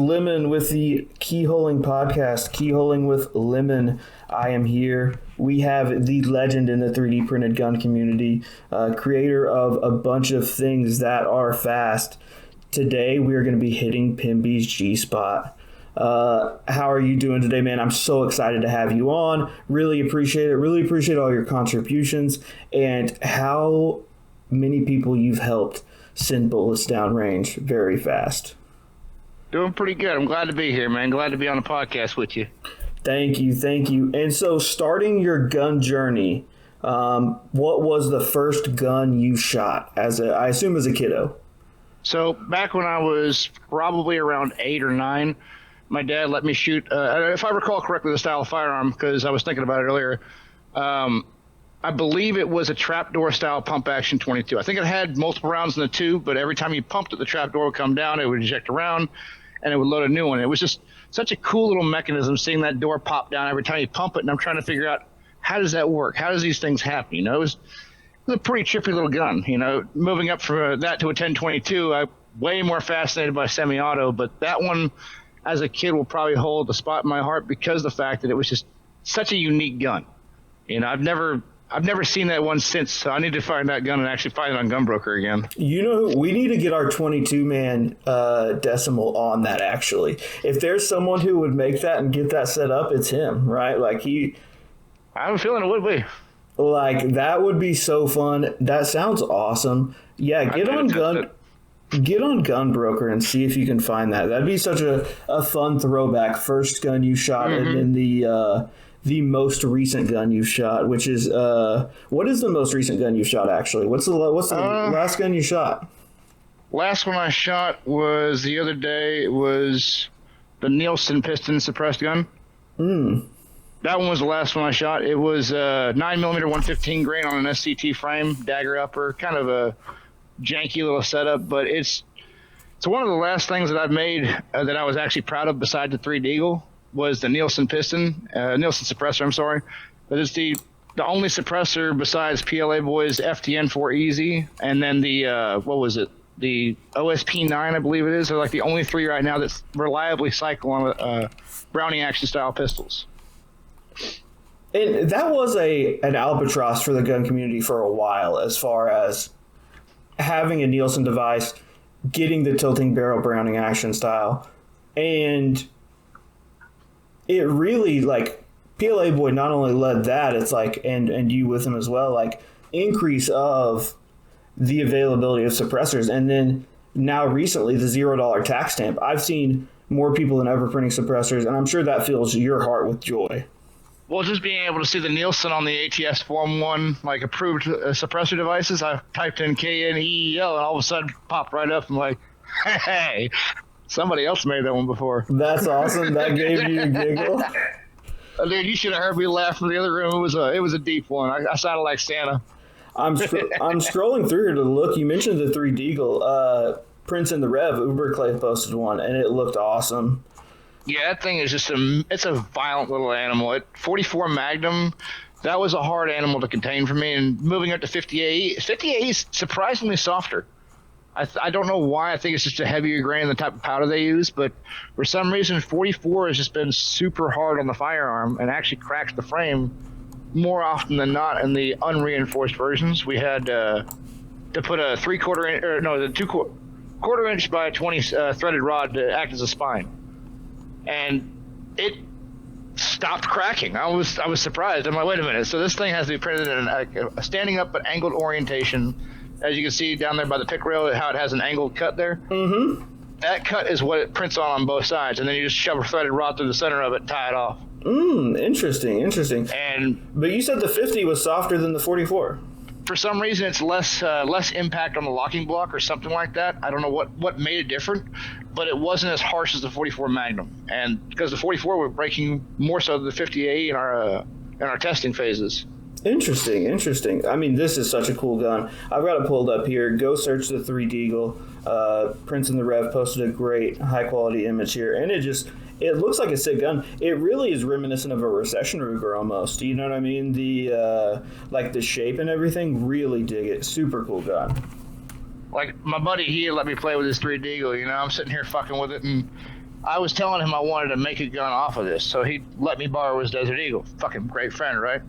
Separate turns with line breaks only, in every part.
Lemon with the Keyholing podcast, Keyholing with Lemon. I am here. We have the legend in the 3D printed gun community, creator of a bunch of things that are fast. Today, we are going to be hitting Pembie's GSPOT. How are you doing today, man? I'm so excited to have you on. Really appreciate it. Really appreciate all your contributions and how many people you've helped send bullets downrange very fast.
Doing pretty good. I'm glad to be here, man. Glad to be on the podcast with you.
Thank you. And so starting your gun journey, what was the first gun you shot I assume as a kiddo?
So back when I was probably around 8 or 9, my dad let me shoot, if I recall correctly, the style of firearm, because I was thinking about it earlier. I believe it was a trapdoor style pump action 22. I think it had multiple rounds in the tube, but every time you pumped it, the trapdoor would come down, it would eject a round, and it would load a new one. It was just such a cool little mechanism, seeing that door pop down every time you pump it, and I'm trying to figure out, how does that work? How does these things happen? You know, it was a pretty trippy little gun. You know, moving up from that to a 1022, I'm way more fascinated by semi-auto, but that one, as a kid, will probably hold a spot in my heart because of the fact that it was just such a unique gun. You know, I've never seen that one since, so I need to find that gun and actually find it on Gunbroker again.
You know, we need to get our 22-man decimal on that, actually. If there's someone who would make that and get that set up, it's him, right? Like,
I have a feeling it would be.
Like, that would be so fun. That sounds awesome. Yeah, get on Gunbroker and see if you can find that. That'd be such a fun throwback. First gun you shot, and then the most recent gun you shot, which is what is the most recent gun you shot actually? What's the last gun you shot?
Last one I shot was the other day. It was the Nielsen piston suppressed gun. That one was the last one I shot. It was 9mm 115 grain on an SCT frame, dagger upper, kind of a janky little setup, but it's one of the last things that I've made that I was actually proud of beside the 3 Deagle was the Nielsen suppressor, I'm sorry. But it's the only suppressor besides PLA Boy's FTN4 Easy, and then the, the OSP9, I believe it is. They're like the only 3 right now that reliably cycle on Browning action style pistols.
And that was an albatross for the gun community for a while, as far as having a Nielsen device, getting the tilting barrel Browning action style, and it really, like, PLA Boy not only led that, it's like, and you with him as well, like, increase of the availability of suppressors. And then now recently, the $0 tax stamp. I've seen more people than ever printing suppressors, and I'm sure that fills your heart with joy.
Well, just being able to see the Nielsen on the ATS Form 1, like, approved suppressor devices, I typed in KNEEL, and all of a sudden popped right up. I'm like, hey, somebody else made that one before.
That's awesome. That gave you a giggle.
Dude, you should have heard me laugh from the other room. It was a deep one. I sounded like Santa.
I'm scrolling through here to look. You mentioned the 3 Deagle. Prince in the Rev, Uberclay posted one, and it looked awesome.
Yeah, that thing is just it's a violent little animal. At 44 Magnum, that was a hard animal to contain for me. And moving up to 50 AE is surprisingly softer. I don't know why. I think it's just a heavier grain, the type of powder they use. But for some reason, 44 has just been super hard on the firearm and actually cracks the frame more often than not in the unreinforced versions. We had to put a 2/4 inch by 20 threaded rod to act as a spine. And it stopped cracking. I was surprised. I'm like, wait a minute. So this thing has to be printed in a standing up but angled orientation. As you can see down there by the pick rail, how it has an angled cut there. Mm-hmm. That cut is what it prints on both sides, and then you just shove a threaded rod through the center of it and tie it off.
Interesting. But you said the 50 was softer than the 44.
For some reason, it's less impact on the locking block or something like that. I don't know what made it different, but it wasn't as harsh as the 44 Magnum. And because the 44 were breaking more so than the 50 AE in our testing phases.
Interesting. I mean, this is such a cool gun. I've got it pulled up here. Go search the 3 Deagle. Prince in the Rev posted a great high-quality image here. And it looks like a sick gun. It really is reminiscent of a Recession Ruger almost. You know what I mean? The shape and everything, really dig it. Super cool gun.
Like, my buddy, he let me play with his 3 Deagle, you know? I'm sitting here fucking with it, and I was telling him I wanted to make a gun off of this, so he let me borrow his Desert Eagle. Fucking great friend, right?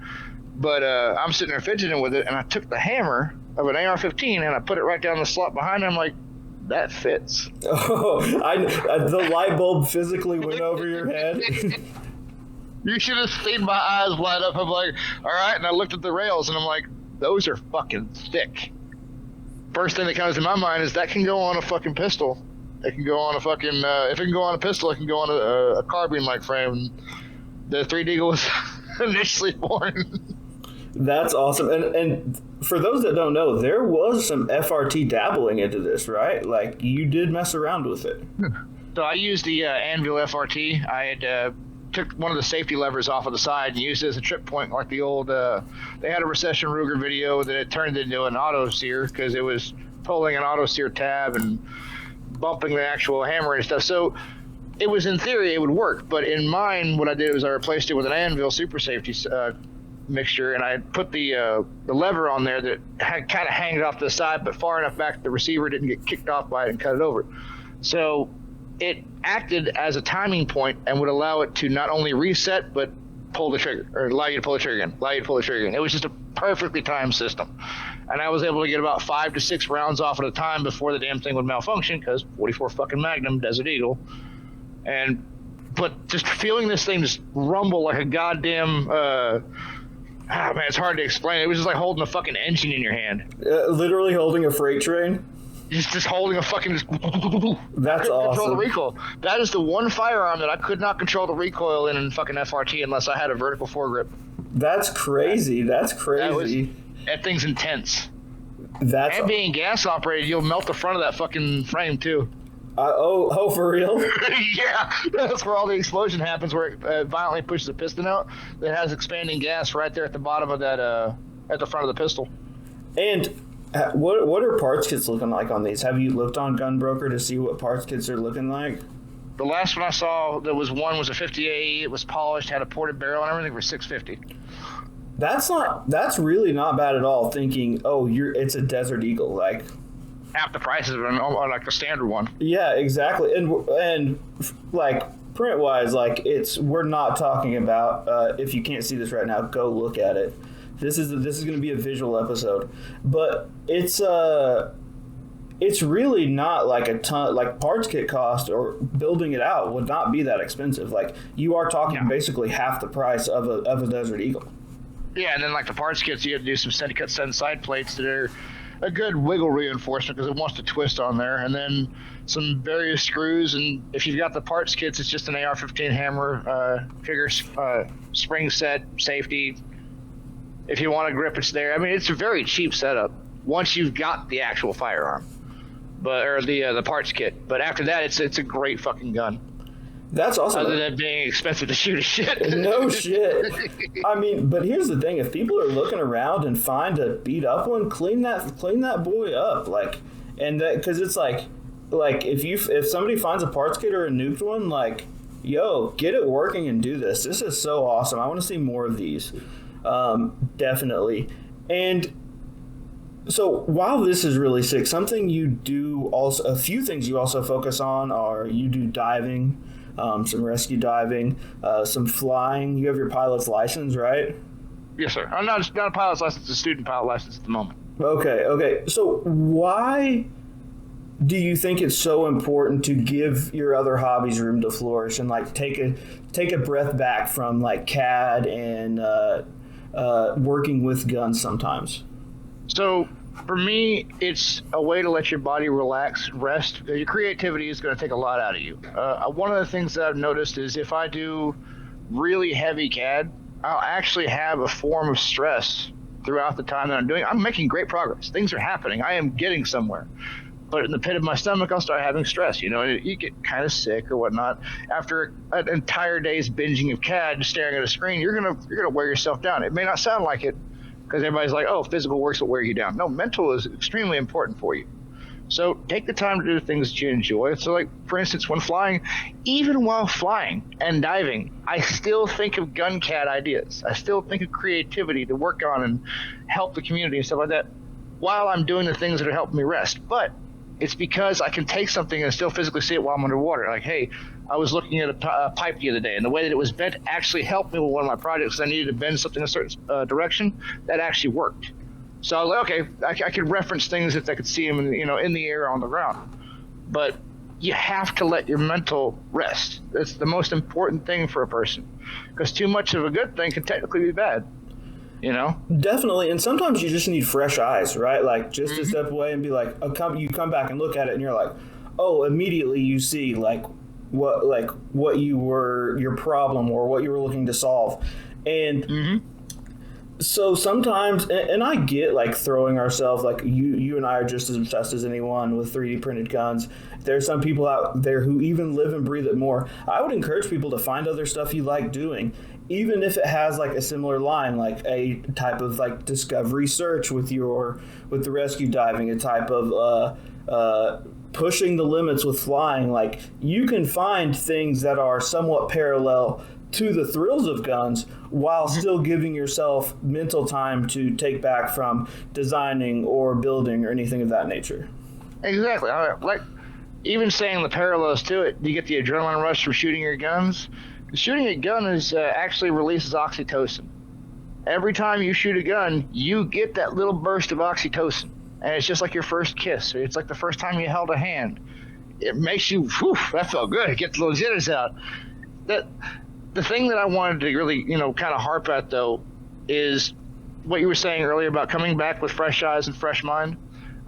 But I'm sitting there fidgeting with it, and I took the hammer of an AR-15 and I put it right down the slot behind it. I'm like, that fits.
Oh, the light bulb physically went over your head.
You should have seen my eyes light up. I'm like, all right. And I looked at the rails and I'm like, those are fucking thick. First thing that comes to my mind is that can go on a fucking pistol. It can go on a fucking, if it can go on a pistol, it can go on a carbine-like frame. The 3D Eagle was initially born.
That's awesome. And for those that don't know, there was some FRT dabbling into this, right? Like, you did mess around with it.
So I used the Anvil FRT. I had took one of the safety levers off of the side and used it as a trip point, like the old, they had a Recession Ruger video that it turned into an auto sear because it was pulling an auto sear tab and bumping the actual hammer and stuff. So it was, in theory, it would work. But in mine, what I did was I replaced it with an Anvil super safety mixture, and I put the lever on there that had kind of hangs off to the side, but far enough back that the receiver didn't get kicked off by it and cut it over. So it acted as a timing point and would allow it to not only reset, but pull the trigger, or allow you to pull the trigger again, It was just a perfectly timed system. And I was able to get about 5 to 6 rounds off at a time before the damn thing would malfunction, because 44 fucking Magnum, Desert Eagle. But just feeling this thing just rumble like a goddamn, man, it's hard to explain. It was just like holding a fucking engine in your hand.
Literally holding a freight train?
Just holding a fucking...
That's awesome.
Control the recoil. That is the one firearm that I could not control the recoil in fucking FRT unless I had a vertical foregrip.
That's crazy. That's crazy.
That thing's intense.
And
being gas operated, you'll melt the front of that fucking frame too.
Oh, for real?
Yeah, that's where all the explosion happens, where it violently pushes the piston out. That has expanding gas right there at the bottom of that, at the front of the pistol.
And what are parts kits looking like on these? Have you looked on Gunbroker to see what parts kits are looking like?
The last one I saw, was a 50A. It was polished, had a ported barrel and everything for $650.
That's really not bad at all. Thinking, it's a Desert Eagle, like
half the prices of like the standard one.
Yeah, exactly. And like print wise, like we're not talking about. If you can't see this right now, go look at it. This is going to be a visual episode, but it's really not like a ton. Like parts kit cost or building it out would not be that expensive. Like you are talking basically half the price of a Desert Eagle.
Yeah, and then like the parts kits, you have to do some cut side plates that are a good wiggle reinforcement because it wants to twist on there, and then some various screws. And if you've got the parts kits, it's just an AR-15 hammer, trigger, spring set, safety. If you want a grip, it's there. I mean, it's a very cheap setup once you've got the actual firearm, or the parts kit. But after that, it's a great fucking gun.
That's awesome.
Other than being expensive to shoot as shit.
No shit. I mean, but here's the thing: if people are looking around and find a beat up one, clean that boy up, like, and that because it's like if somebody finds a parts kit or a nuked one, like, yo, get it working and do this. This is so awesome. I want to see more of these, definitely. And so while this is really sick, something you do also, a few things you also focus on are you do diving. Some rescue diving, some flying. You have your pilot's license, right?
Yes, sir. I'm not a pilot's license, it's a student pilot license at the moment.
Okay. So why do you think it's so important to give your other hobbies room to flourish and like take a breath back from like CAD and working with guns sometimes?
So for me, it's a way to let your body relax, rest. Your creativity is going to take a lot out of you. One of the things that I've noticed is if I do really heavy CAD, I'll actually have a form of stress throughout the time that I'm doing. I'm making great progress. Things are happening. I am getting somewhere. But in the pit of my stomach, I'll start having stress. You know, you get kind of sick or whatnot. After an entire day's binging of CAD, staring at a screen, you're gonna wear yourself down. It may not sound like it, because everybody's like, oh, physical works will wear you down. No, mental is extremely important for you. So take the time to do the things that you enjoy. So like, for instance, when flying, even while flying and diving, I still think of gun CAD ideas. I still think of creativity to work on and help the community and stuff like that while I'm doing the things that are helping me rest. But it's because I can take something and still physically see it while I'm underwater. Like, hey, I was looking at a pipe the other day, and the way that it was bent actually helped me with one of my projects. I needed to bend something a certain direction. That actually worked. So I was like, okay, I could reference things if I could see them, in the air or on the ground. But you have to let your mental rest. That's the most important thing for a person, because too much of a good thing can technically be bad.
Definitely, and sometimes you just need fresh eyes, right? Like just to step away and be like, you come back and look at it, and you're like, oh, immediately you see what your problem or what you were looking to solve, and so sometimes, and I get like throwing ourselves, like you and I are just as obsessed as anyone with 3D printed guns. There's some people out there who even live and breathe it more. I would encourage people to find other stuff you like doing, even if it has like a similar line, like a type of like discovery search with the rescue diving, a type of pushing the limits with flying. Like you can find things that are somewhat parallel to the thrills of guns while still giving yourself mental time to take back from designing or building or anything of that nature.
Exactly. Like even saying the parallels to it, you get the adrenaline rush from shooting your guns. Shooting a gun actually releases oxytocin. Every time you shoot a gun, you get that little burst of oxytocin, and it's just like your first kiss, or it's like the first time you held a hand. It makes you, whew, that felt good. Get the little jitters out. The thing that I wanted to really, kind of harp at, though, is what you were saying earlier about coming back with fresh eyes and fresh mind.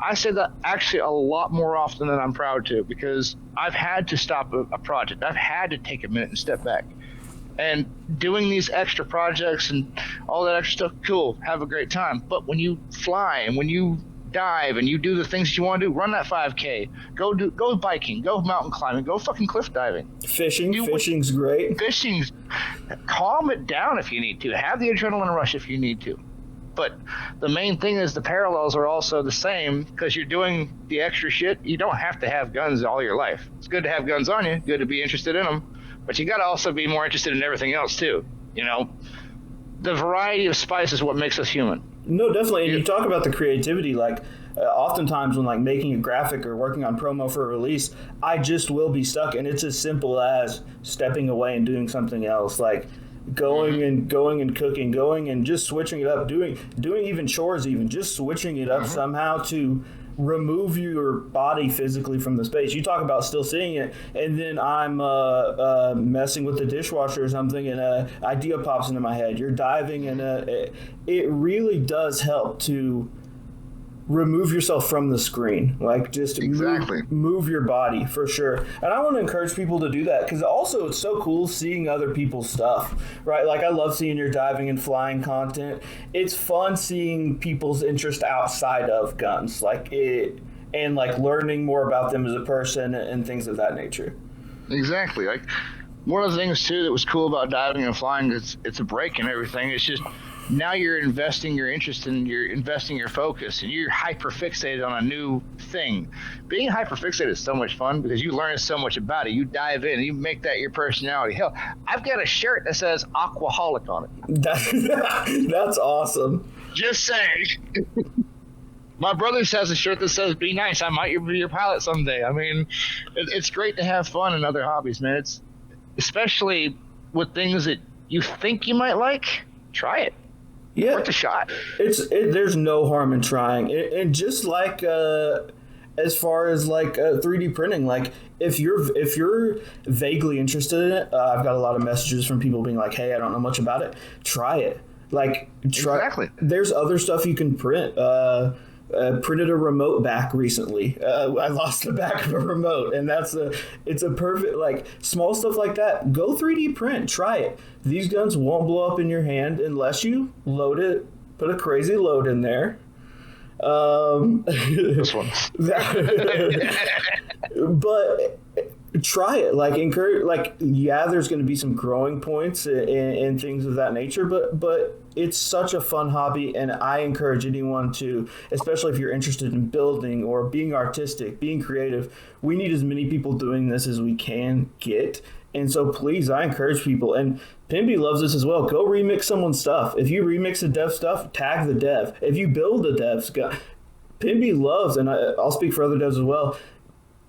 I say that actually a lot more often than I'm proud to, because I've had to stop a project. I've had to take a minute and step back. And doing these extra projects and all that extra stuff, cool, have a great time. But when you fly and when you dive and you do the things that you want to do, run that 5K, go biking, go mountain climbing, go fucking cliff diving.
Fishing's great.
Calm it down if you need to. Have the adrenaline rush if you need to. But the main thing is the parallels are also the same, because you're doing the extra shit. You don't have to have guns all your life. It's good to have guns on you, good to be interested in them, but you got to also be more interested in everything else too. The variety of spice is what makes us human.
No, definitely. And you talk about the creativity, like oftentimes when like making a graphic or working on promo for a release, I just will be stuck, and it's as simple as stepping away and doing something else, like going and cooking, going and just switching it up, doing even chores, even just switching it up somehow to remove your body physically from the space. You talk about still seeing it, and then I'm messing with the dishwasher or something, and an idea pops into my head. You're diving, and it really does help to remove yourself from the screen, like just move your body for sure. And I want to encourage people to do that, because also it's so cool seeing other people's stuff, right? Like I love seeing your diving and flying content. It's fun seeing people's interest outside of guns, and learning more about them as a person and things of that nature.
Exactly. Like one of the things too that was cool about diving and flying is it's a break and everything. It's just now you're investing your interest and you're investing your focus, and you're hyper fixated on a new thing. Being hyper fixated is so much fun because you learn so much about it. You dive in and you make that your personality. Hell, I've got a shirt that says Aquaholic on it.
That's awesome.
Just saying. My brother has a shirt that says "Be nice, I might be your pilot someday." I mean, it's great to have fun in other hobbies, man. It's especially with things that you think you might like. Try it.
Yeah,
worth a shot.
There's no harm in trying, and just like as far as like 3D printing, like if you're vaguely interested in it, I've got a lot of messages from people being like, "Hey, I don't know much about it. Try it." Exactly. There's other stuff you can print. Printed a remote back recently. I lost the back of a remote, and it's a perfect, like, small stuff like that. Go 3D print, try it. These guns won't blow up in your hand unless you load it, put a crazy load in there.
This one.
But try it, like encourage, like, yeah, there's going to be some growing points and things of that nature, but it's such a fun hobby, and I encourage anyone to, especially if you're interested in building or being artistic, being creative. We need as many people doing this as we can get, and so please, I encourage people, and Pembie loves this as well. Go remix someone's stuff. If you remix a dev stuff, tag the dev. If you build a dev, Pembie loves, and I'll speak for other devs as well,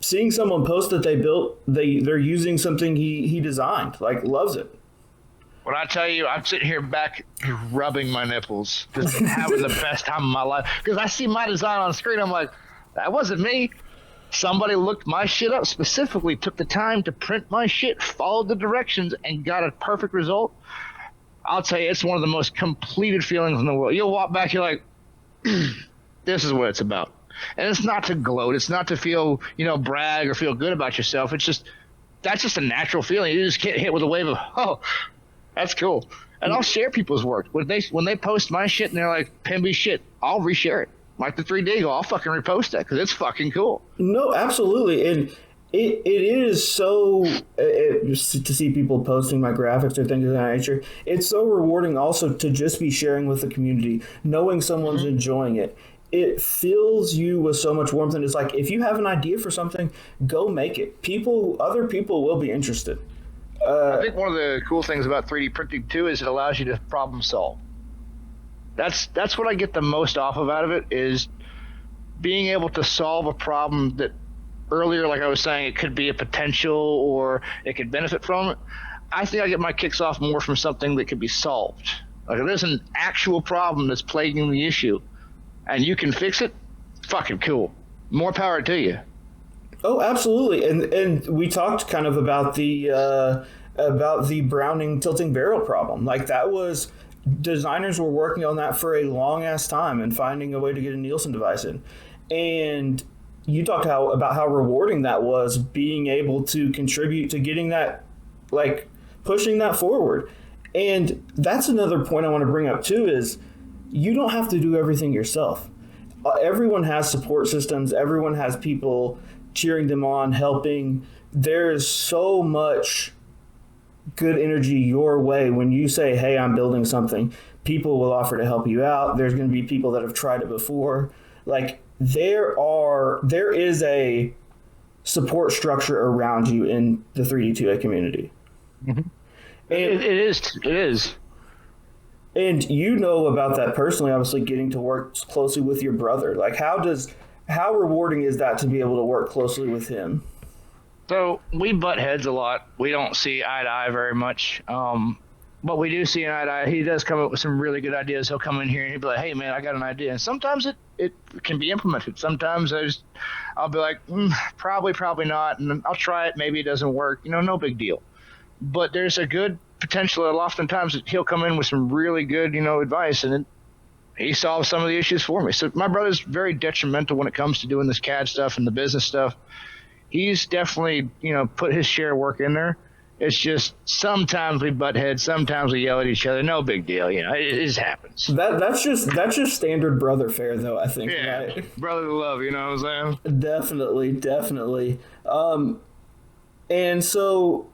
seeing someone post that they built, they're using something he designed, like loves it.
When I tell you, I'm sitting here back rubbing my nipples, just having the best time of my life. Because I see my design on screen, I'm like, that wasn't me. Somebody looked my shit up, specifically took the time to print my shit, followed the directions, and got a perfect result. I'll tell you, it's one of the most completed feelings in the world. You'll walk back, you're like, this is what it's about. And it's not to gloat. It's not to feel, brag or feel good about yourself. It's just, that's just a natural feeling. You just get hit with a wave of, oh, that's cool. And I'll share people's work. When they post my shit and they're like, Pembie shit, I'll reshare it. Like the 3D go, I'll fucking repost that because it's fucking cool.
No, absolutely. And it is so, to see people posting my graphics or things of that nature, it's so rewarding also to just be sharing with the community, knowing someone's enjoying it. It fills you with so much warmth, and it's like, if you have an idea for something, go make it. Other people will be interested.
I think one of the cool things about 3D printing too is it allows you to problem solve. That's what I get the most off of out of it, is being able to solve a problem that earlier, like I was saying, it could be a potential or it could benefit from it. I think I get my kicks off more from something that could be solved. Like if there's an actual problem that's plaguing the issue and you can fix it, fucking cool. More power to you.
Oh, absolutely. And we talked kind of about the Browning tilting barrel problem. Like that was, designers were working on that for a long ass time and finding a way to get a Nielsen device in. And you talked about how rewarding that was, being able to contribute to getting that, like pushing that forward. And that's another point I want to bring up too, is you don't have to do everything yourself. Everyone has support systems. Everyone has people cheering them on, helping. There's so much good energy your way when you say, hey, I'm building something. People will offer to help you out. There's going to be people that have tried it before. Like there is a support structure around you in the 3D2A community.
Mm-hmm. And it is.
And you know about that personally, obviously getting to work closely with your brother. Like how rewarding is that to be able to work closely with him?
So we butt heads a lot. We don't see eye to eye very much. But we do see eye to eye. He does come up with some really good ideas. He'll come in here and he'll be like, hey man, I got an idea. And sometimes it can be implemented. Sometimes I'll be like, probably not. And I'll try it. Maybe it doesn't work. No big deal. But there's a good potential that oftentimes he'll come in with some really good, advice, and he solves some of the issues for me. So my brother's very detrimental when it comes to doing this CAD stuff and the business stuff. He's definitely, put his share of work in there. It's just sometimes we butt heads, sometimes we yell at each other. No big deal, it just happens.
That's just standard brother fare, though, I think.
Yeah,
right?
Brother love, you know what I'm saying?
Definitely. And so,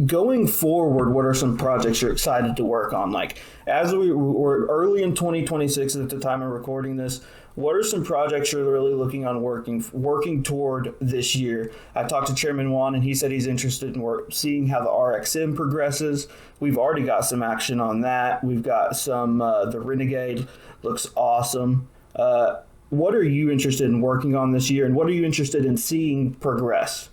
going forward, what are some projects you're excited to work on? Like, as we're early in 2026 at the time of recording this, what are some projects you're really looking on working toward this year? I talked to Chairman Juan, and he said he's interested in seeing how the RXM progresses. We've already got some action on that. We've got some, the Renegade looks awesome. What are you interested in working on this year, and what are you interested in seeing progress?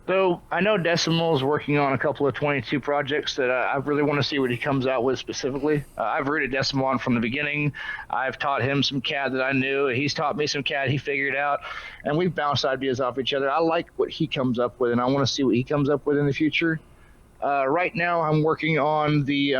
So I know Decimal's working on a couple of 22 projects that I really want to see what he comes out with specifically. I've rooted Decimal on from the beginning. I've taught him some CAD that I knew. He's taught me some CAD he figured out, and we've bounced ideas off each other. I like what he comes up with, and I want to see what he comes up with in the future. Right now I'm working on the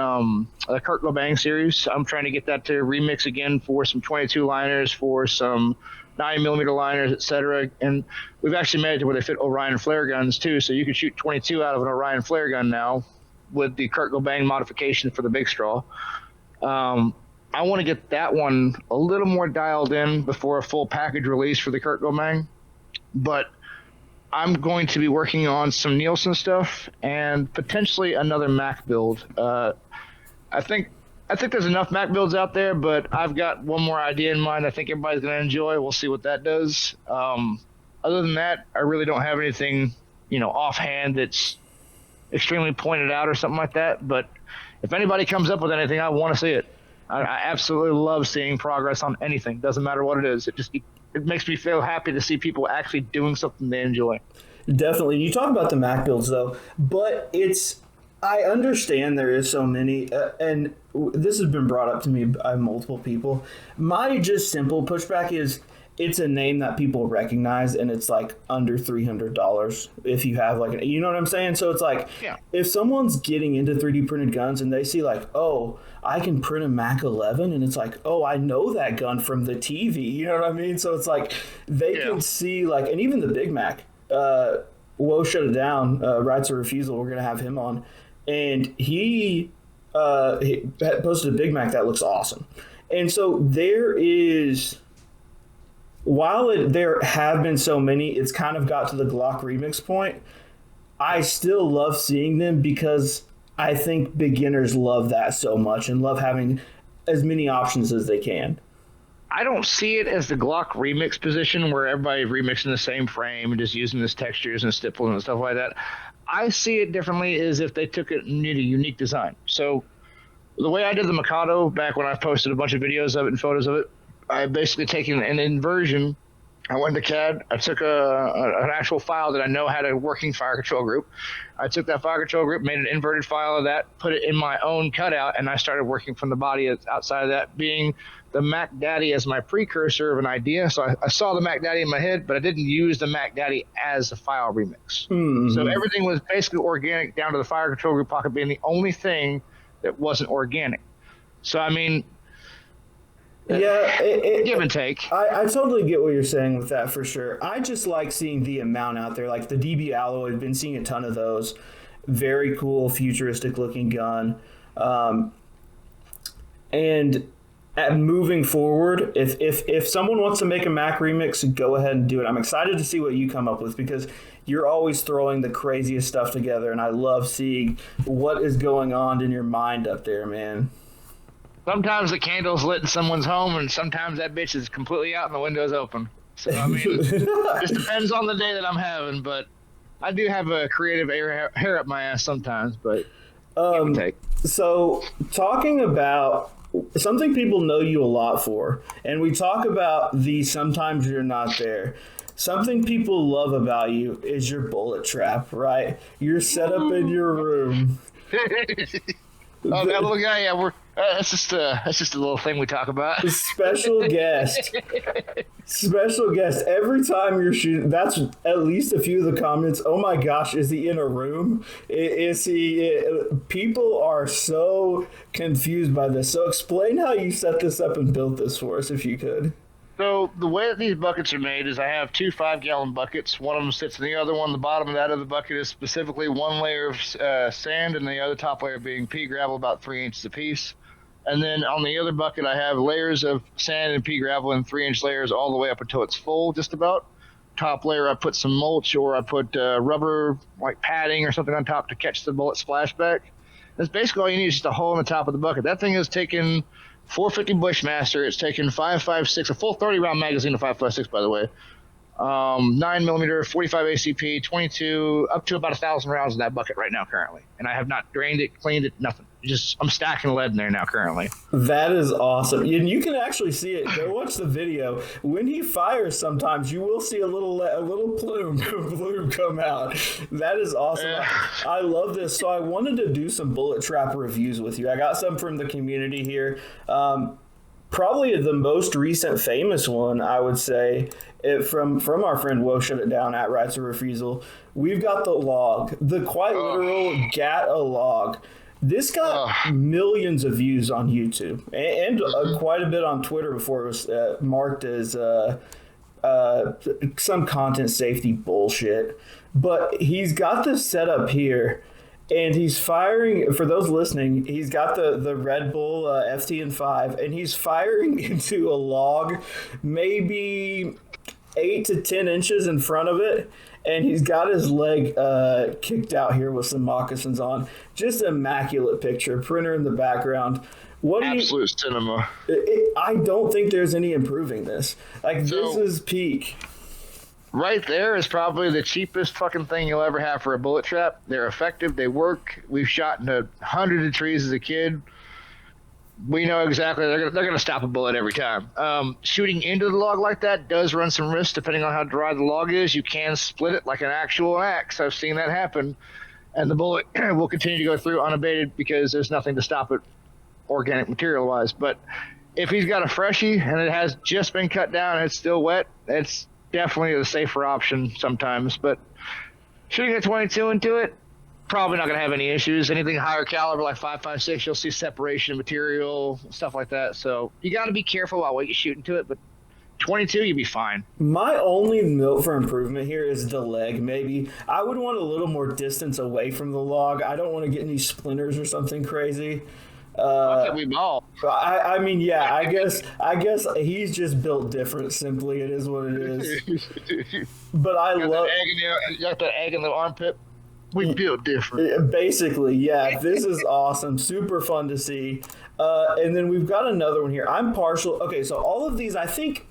Kurt Lobang series. I'm trying to get that to remix again for some 22 liners, for some 9mm liners, etc. And we've actually made it to where they fit Orion flare guns too, so you can shoot 22 out of an Orion flare gun now with the Kurt Lobang modification for the big straw. I want to get that one a little more dialed in before a full package release for the Kurt Lobang, but I'm going to be working on some Nielsen stuff and potentially another Mac build. I think there's enough Mac builds out there, but I've got one more idea in mind I think everybody's going to enjoy. We'll see what that does. Other than that, I really don't have anything, offhand that's extremely pointed out or something like that. But if anybody comes up with anything, I want to see it. I absolutely love seeing progress on anything. Doesn't matter what it is. It makes me feel happy to see people actually doing something they enjoy.
Definitely. You talk about the Mac builds though, but I understand there is so many, and this has been brought up to me by multiple people. My just simple pushback is it's a name that people recognize, and it's like under $300 if you have like you know what I'm saying. So it's like,
Yeah.
if someone's getting into 3D printed guns and they see like, oh, I can print a Mac 11, and it's like, oh, I know that gun from the TV. You know what I mean? So it's like they can see like, and even the Big Mac. Woe Shut It Down, Rights of Refusal. We're gonna have him on, and he posted a Big Mac that looks awesome. And so there have been so many, it's kind of got to the Glock remix point. I still love seeing them because I think beginners love that so much and love having as many options as they can.
I don't see it as the Glock remix position where everybody remixing the same frame and just using this textures and stipples and stuff like that. I see it differently as if they took it and made a unique design. So the way I did the Mikado back when I posted a bunch of videos of it and photos of it, I basically taken an inversion. I went to CAD. I took an actual file that I know had a working fire control group. I took that fire control group, made an inverted file of that, put it in my own cutout, and I started working from the body outside of that, being the Mac Daddy as my precursor of an idea. So I saw the Mac Daddy in my head, but I didn't use the Mac Daddy as a file remix. Mm-hmm. So everything was basically organic down to the fire control group pocket being the only thing that wasn't organic. So, I mean...
Yeah,
give and take.
I totally get what you're saying with that for sure. I just like seeing the amount out there. Like the DB Alloy, I've been seeing a ton of those. Very cool, futuristic looking gun. And moving forward, if someone wants to make a Mac remix, go ahead and do it. I'm excited to see what you come up with because you're always throwing the craziest stuff together, and I love seeing what is going on in your mind up there, man.
Sometimes the candle's lit in someone's home, and sometimes that bitch is completely out and the window's open. So, I mean, it just depends on the day that I'm having, but I do have a creative hair up my ass sometimes, but give and take.
So, talking about something people know you a lot for, and we talk about the sometimes you're not there. Something people love about you is your bullet trap, right? Your setup in your room.
Oh, that little guy, yeah, that's just a little thing we talk about.
Special guest. Every time you're shooting, that's at least a few of the comments. Oh my gosh, is he in a room? Is he? People are so confused by this. So explain how you set this up and built this for us, if you could.
So the way that these buckets are made is I have two 5-gallon buckets. One of them sits in the other one. The bottom of that other bucket is specifically one layer of sand, and the other top layer being pea gravel, about 3 inches apiece. And then on the other bucket, I have layers of sand and pea gravel in 3-inch layers all the way up until it's full, just about. Top layer, I put some mulch or I put rubber like padding or something on top to catch the bullet splashback. That's basically all you need is just a hole in the top of the bucket. That thing is taking 450 Bushmaster. It's taken 5.56, a full 30-round magazine of 5.56, by the way. 9mm, 45 ACP, 22, up to about 1,000 rounds in that bucket right now currently. And I have not drained it, cleaned it, nothing. I'm stacking lead in there now currently.
That is awesome. And you can actually see it. Go watch the video. When he fires sometimes, you will see a little plume come out. That is awesome. I love this. So I wanted to do some bullet trap reviews with you. I got some from the community here. Probably the most recent famous one, I would say, from our friend Woe Shut It Down at Rights of Refusal. We've got the log, the quite literal gat a log. This got millions of views on YouTube and quite a bit on Twitter before it was marked as some content safety bullshit. But he's got this set up here. And he's firing, for those listening, he's got the Red Bull FTN5, and he's firing into a log maybe 8 to 10 inches in front of it. And he's got his leg kicked out here with some moccasins on. Just immaculate picture. Printer in the background.
Absolute cinema.
I don't think there's any improving this. This is peak.
Right there is probably the cheapest fucking thing you'll ever have for a bullet trap. They're effective. They work. We've shot into hundreds of trees as a kid. we know exactly they're gonna stop a bullet every time. Shooting into the log like that does run some risk depending on how dry the log is. You can split it like an actual axe. I've seen that happen, and the bullet will continue to go through unabated because there's nothing to stop it organic material wise. But if he's got a freshie and it has just been cut down and it's still wet, it's definitely the safer option sometimes. But shooting a 22 into it, probably not going to have any issues. Anything higher caliber like 5.56, you'll see separation of material, stuff like that. So you got to be careful about what you shoot into it, but 22, you'll be fine.
My only note for improvement here is the leg, maybe. I would want a little more distance away from the log. I don't want to get any splinters or something crazy.
We all.
I mean, yeah, I guess he's just built different. Simply, it is what it is. But I love.
You got the egg in the armpit. We built different.
Basically, yeah. This is awesome. Super fun to see. And then we've got another one here. I'm partial. Okay, so all of these, I think,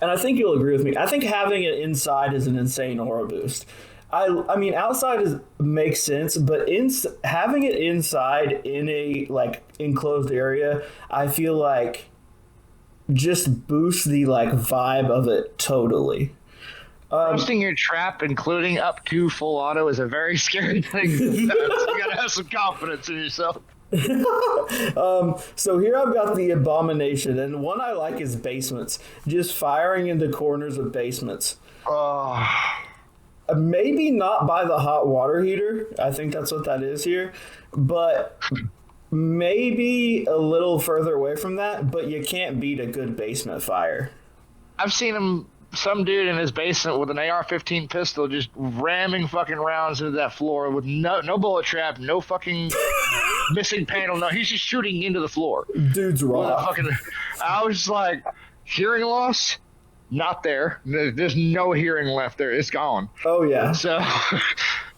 and I think you'll agree with me. I think having it inside is an insane aura boost. I mean, outside makes sense, but having it inside in a like enclosed area, I feel like just boosts the like vibe of it totally.
Trusting your trap, including up to full auto, is a very scary thing. You gotta have some confidence in yourself.
So here I've got the Abomination, and one I like is basements. Just firing into corners of basements. Maybe not by the hot water heater. I think that's what that is here. But maybe a little further away from that. But you can't beat a good basement fire.
I've seen some dude in his basement with an AR-15 pistol just ramming fucking rounds into that floor with no bullet trap, no fucking missing panel. No, he's just shooting into the floor.
Dude's raw.
I was like, hearing loss? Not there. There's no hearing left there. It's gone.
Oh, yeah.
So,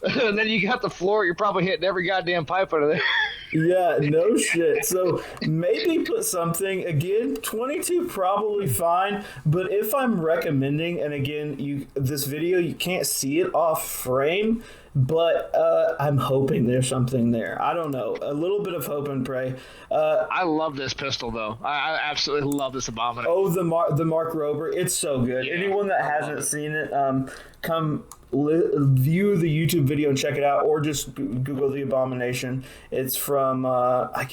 and then you got the floor. You're probably hitting every goddamn pipe under there.
Yeah, no shit. So maybe put something, again, 22 probably fine, but if I'm recommending, and again, this video, you can't see it off frame, but I'm hoping there's something there. I don't know. A little bit of hope and pray.
I love this pistol, though. I absolutely love this Abomination.
Oh, the Mark Rober. It's so good. Yeah, anyone that hasn't seen it, come view the YouTube video and check it out, or just Google the Abomination. It's from I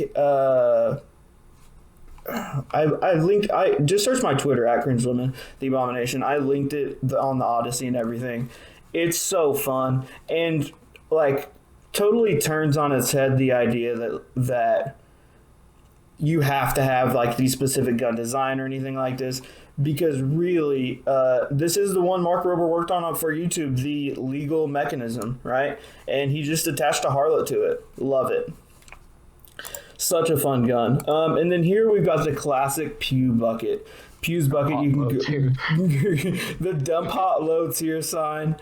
just search my Twitter at Cringewoman, the Abomination. I linked it on the Odyssey and everything. It's so fun, and like totally turns on its head the idea that you have to have like the specific gun design or anything like this. Because really, this is the one Mark Rober worked on for YouTube, the legal mechanism, right? And he just attached a Harlot to it. Love it. Such a fun gun. And then here we've got the classic Pew Bucket. Pew's Bucket, hot, you can go the dump hot loads here sign.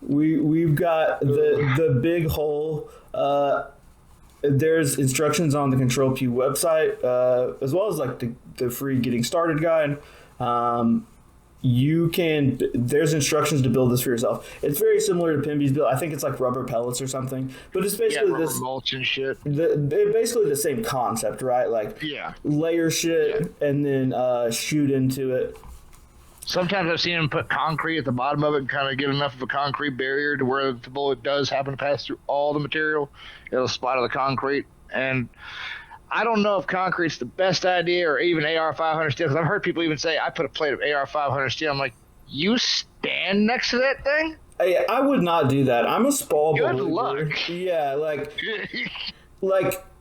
We've got the big hole. There's instructions on the Control Pew website, as well as like the free getting started guide. There's instructions to build this for yourself. It's very similar to Pembie's build. I think it's like rubber pellets or something, but it's basically this
mulch and shit.
Basically the same concept, right? Like layer shit and then shoot into it.
Sometimes I've seen them put concrete at the bottom of it and kind of get enough of a concrete barrier to where the bullet does happen to pass through all the material. It'll splatter the concrete. And I don't know if concrete's the best idea or even AR-500 steel, because I've heard people even say, I put a plate of AR-500 steel. I'm like, you stand next to that thing?
I would not do that. I'm a small
Good luck.
Yeah, like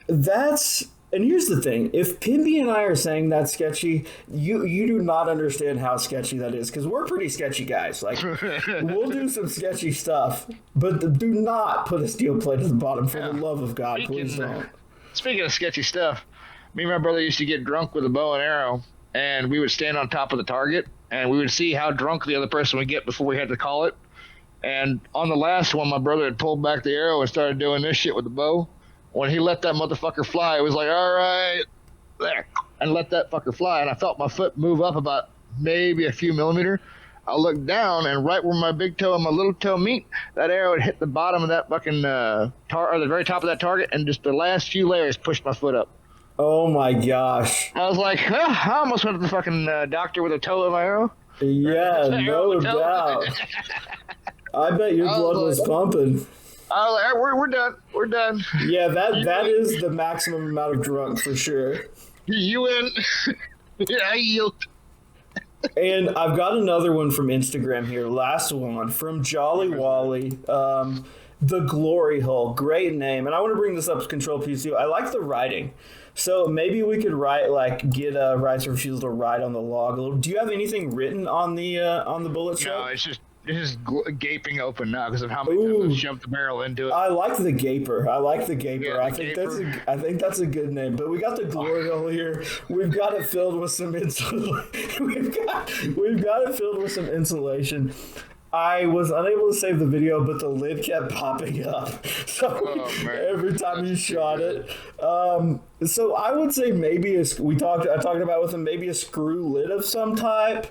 that's... And here's the thing: if Pembie and I are saying that's sketchy, you do not understand how sketchy that is, because we're pretty sketchy guys. Like, we'll do some sketchy stuff, but do not put a steel plate at the bottom for the love of God, please don't.
Speaking of sketchy stuff, me and my brother used to get drunk with a bow and arrow, and we would stand on top of the target, and we would see how drunk the other person would get before we had to call it. And on the last one, my brother had pulled back the arrow and started doing this shit with the bow. When he let that motherfucker fly, it was like, all right, there, and let that fucker fly. And I felt my foot move up about maybe a few millimeters. I looked down, and right where my big toe and my little toe meet, that arrow had hit the bottom of that fucking or the very top of that target, and just the last few layers pushed my foot up.
Oh my gosh.
I was like, I almost went to the fucking doctor with a toe in my arrow.
Yeah, no doubt. I bet your blood was pumping.
I was like, we're done. We're done.
Yeah, that is the maximum amount of drunk for sure.
You win. I yield.
And I've got another one from Instagram here. Last one from Jolly Wally. The Glory Hole. Great name. And I want to bring this up to Control PC. I like the writing. So maybe we could get rights or refusal to write on the log a little. Do you have anything written on the bullet shell?
No, it's just gaping open now because of how many times I've shoved the barrel into it.
I like the gaper.
Yeah,
I think that's a good name. But we got the glory hole here. We've got it filled with some we've got it filled with some insulation. I was unable to save the video, but the lid kept popping up. So every time you shot it. So I would say maybe I talked about with him, maybe a screw lid of some type,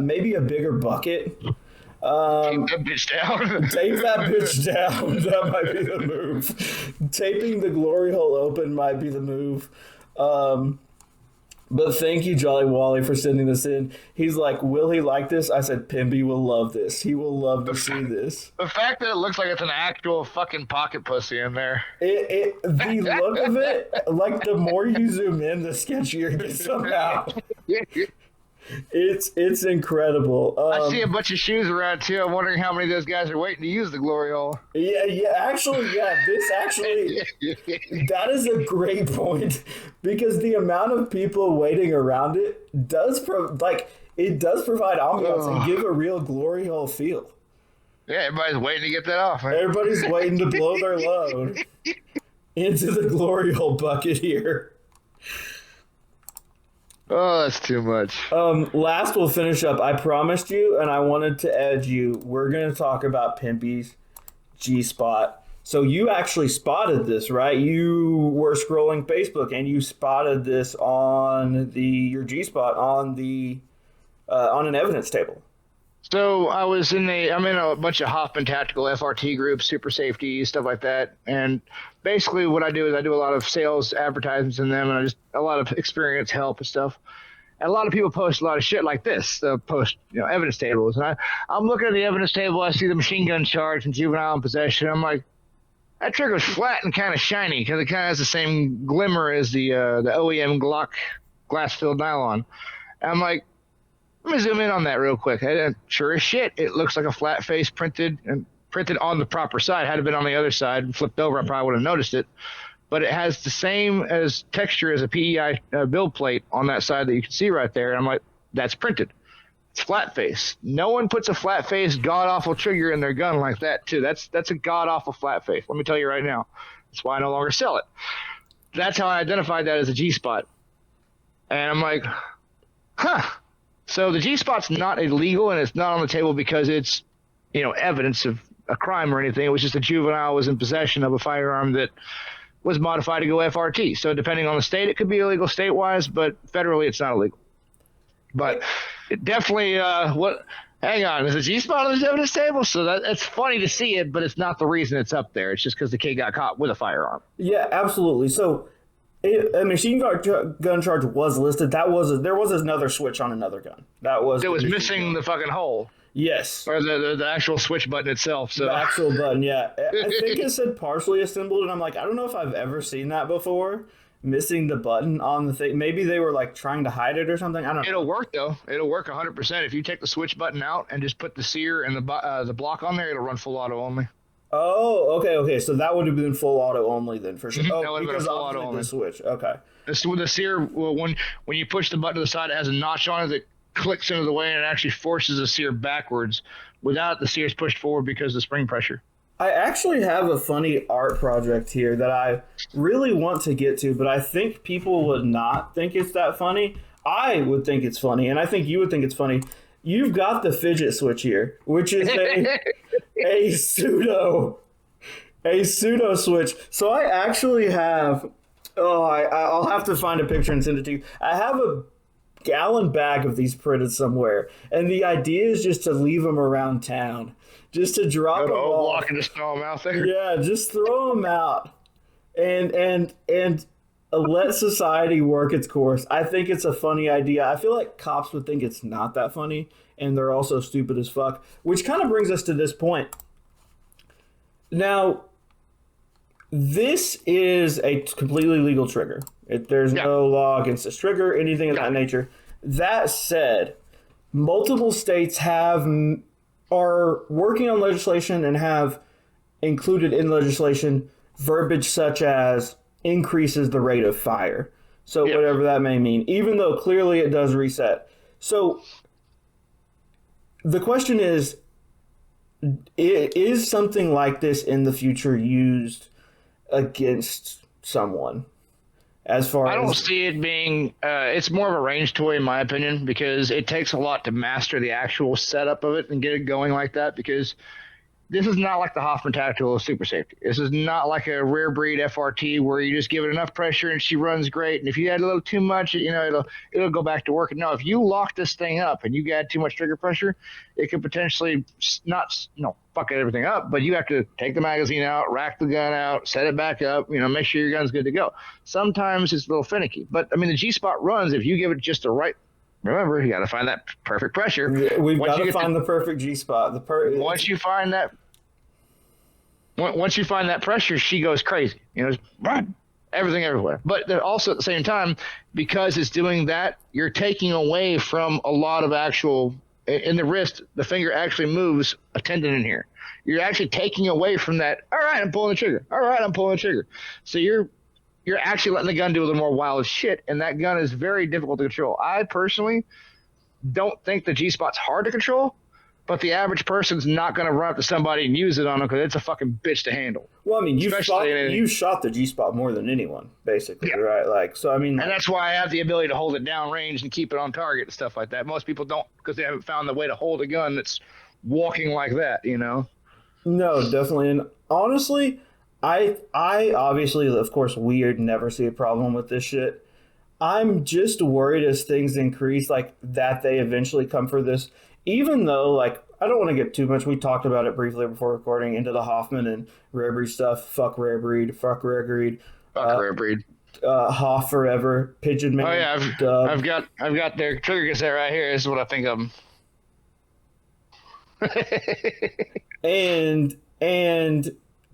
maybe a bigger bucket.
Tape that bitch down.
Tape that bitch down. That might be the move. Taping the glory hole open might be the move. But thank you, Jolly Wally, for sending this in. He's like, will he like this? I said, Pembie will love this. He will love to see this.
The fact that it looks like it's an actual fucking pocket pussy in there.
The look of it, like the more you zoom in, the sketchier it gets somehow. It's incredible.
I see a bunch of shoes around too. I'm wondering how many of those guys are waiting to use the glory hole.
Yeah. That is a great point because the amount of people waiting around it does provide ambiance and give a real glory hole feel.
Yeah, everybody's waiting to get that off. Man.
Everybody's waiting to blow their load into the glory hole bucket here.
Oh, that's too much.
Last, we'll finish up. I promised you, and I wanted to edge you. We're going to talk about Pembie's GSPOT. So you actually spotted this, right? You were scrolling Facebook, and you spotted this on your GSPOT on an evidence table.
So I'm in a bunch of Hoffman tactical FRT groups, super safety, stuff like that. And basically what I do is I do a lot of sales advertisements in them, and a lot of experience help and stuff. And a lot of people post a lot of shit like this. They'll post, evidence tables. And I'm looking at the evidence table. I see the machine gun charge and juvenile in possession. I'm like, that trigger's flat and kind of shiny because it kind of has the same glimmer as the OEM Glock glass-filled nylon. And I'm like, let me zoom in on that real quick. And sure as shit, it looks like a flat face printed on the proper side. Had it been on the other side and flipped over, I probably would have noticed it. But it has the same texture as a PEI build plate on that side that you can see right there. And I'm like, that's printed. It's flat face. No one puts a flat face, god awful trigger in their gun like that too. That's a god awful flat face. Let me tell you right now. That's why I no longer sell it. That's how I identified that as a GSPOT. And I'm like, huh. So the GSPOT's not illegal, and it's not on the table because it's, evidence of a crime or anything. It was just a juvenile was in possession of a firearm that was modified to go FRT. So depending on the state, it could be illegal state-wise, but federally it's not illegal. But it definitely, hang on, there's a GSPOT on the evidence table? So it's funny to see it, but it's not the reason it's up there. It's just because the kid got caught with a firearm.
Yeah, absolutely. So a machine gun charge was listed. There was another switch on another gun. It was
missing the fucking hole.
Yes.
Or the actual switch button itself. So
the actual button, yeah. I think it said partially assembled, and I'm like, I don't know if I've ever seen that before. Missing the button on the thing. Maybe they were like trying to hide it or something. I don't know.
It'll work though. It'll work 100%. If you take the switch button out and just put the sear and the block on there, it'll run full auto only.
Oh, okay. So that would have been full auto only then for sure.
That would have been full auto only.
The switch. Okay.
The sear, when you push the button to the side, it has a notch on it that clicks into the way and it actually forces the sear backwards. Without the sear is pushed forward because of the spring pressure.
I actually have a funny art project here that I really want to get to, but I think people would not think it's that funny. I would think it's funny, and I think you would think it's funny. You've got the fidget switch here, which is a pseudo switch. So I actually have. I'll have to find a picture and send it to you. I have a gallon bag of these printed somewhere, and the idea is just to leave them around town, just to drop
Go to
them
O
off.
Block and just throw them out there.
Yeah, just throw them out, and let society work its course. I think it's a funny idea. I feel like cops would think it's not that funny, and they're also stupid as fuck. Which kind of brings us to this point. Now, this is a completely legal trigger. There's no law against this trigger, anything of that nature. That said, multiple states are working on legislation and have included in legislation verbiage such as increases the rate of fire. So whatever that may mean, even though clearly it does reset. So the question is something like this in the future used against someone? As far
I don't see it being, it's more of a range toy in my opinion, because it takes a lot to master the actual setup of it and get it going like that, because this is not like the Hoffman Tactical Super Safety. This is not like a rare breed FRT where you just give it enough pressure and she runs great. And if you add a little too much, it'll go back to work. No, if you lock this thing up and you add too much trigger pressure, it could potentially fuck everything up. But you have to take the magazine out, rack the gun out, set it back up. Make sure your gun's good to go. Sometimes it's a little finicky, but I mean the G-Spot runs if you give it just the right. Remember, you got to find that perfect pressure.
We've got to find the perfect G-Spot.
Once you find that pressure, she goes crazy. Run, everything everywhere. But also at the same time, because it's doing that, you're taking away from a lot of actual in the wrist. The finger actually moves a tendon in here. You're actually taking away from that. All right, I'm pulling the trigger. All right, I'm pulling the trigger. So you're actually letting the gun do a little more wild shit, and that gun is very difficult to control. I personally don't think the G-Spot's hard to control, but the average person's not going to run up to somebody and use it on them because it's a fucking bitch to handle.
Well, I mean, you shot the G-Spot more than anyone, basically, right? Like, so I mean,
and that's why I have the ability to hold it down range and keep it on target and stuff like that. Most people don't because they haven't found the way to hold a gun that's walking like that,
No, definitely, and honestly, I obviously, of course, we'd never see a problem with this shit. I'm just worried as things increase, like that they eventually come for this. Even though, like, I don't want to get too much. We talked about it briefly before recording into the Hoffman and rare breed stuff. Fuck rare breed. Fuck rare breed.
Fuck rare breed.
Hoff forever. Pigeon man.
Oh yeah, I've got their trigger cassette right here. This is what I think of
them.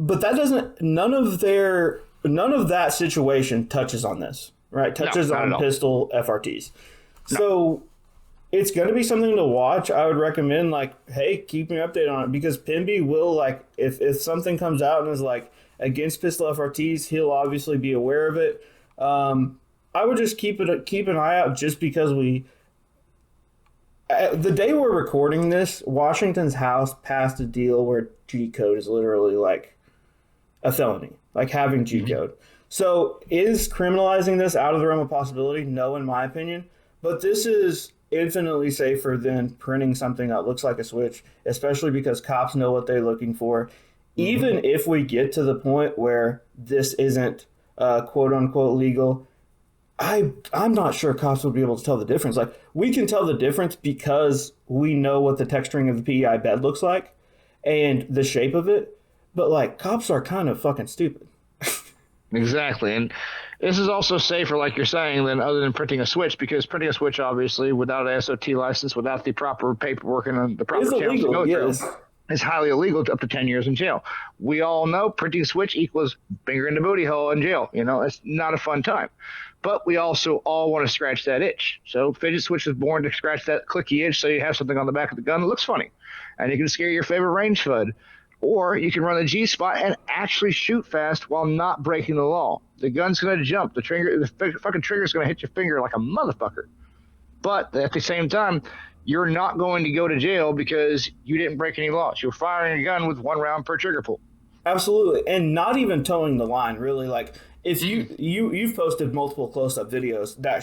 But that doesn't. None of that situation touches on this, right? Touches on pistol FRTs. No. So it's going to be something to watch. I would recommend, like, hey, keep me updated on it, because Pembie will, like, if something comes out and is like against pistol FRTs, he'll obviously be aware of it. I would just keep an eye out, just because the day we're recording this, Washington's House passed a deal where G code is literally like a felony, like having G code. So is criminalizing this out of the realm of possibility? No, in my opinion. But this is infinitely safer than printing something that looks like a switch, especially because cops know what they're looking for. Even if we get to the point where this isn't quote unquote legal, I'm not sure cops will be able to tell the difference. Like, we can tell the difference because we know what the texturing of the PEI bed looks like and the shape of it. But, like, cops are kind of fucking stupid.
Exactly. And this is also safer, like you're saying, other than printing a switch, because printing a switch, obviously, without an SOT license, without the proper paperwork and the proper channels to go through, is highly illegal, up to 10 years in jail. We all know printing a switch equals finger in the booty hole in jail. It's not a fun time. But we also all want to scratch that itch. So Fidget Switch was born to scratch that clicky itch, so you have something on the back of the gun that looks funny. And you can scare your favorite range FUD. Or you can run the G-Spot and actually shoot fast while not breaking the law. The gun's going to jump. The fucking trigger's going to hit your finger like a motherfucker. But at the same time, you're not going to go to jail because you didn't break any laws. You're firing a gun with 1 round per trigger pull.
Absolutely. And not even towing the line, really. Like, if you've posted multiple close-up videos that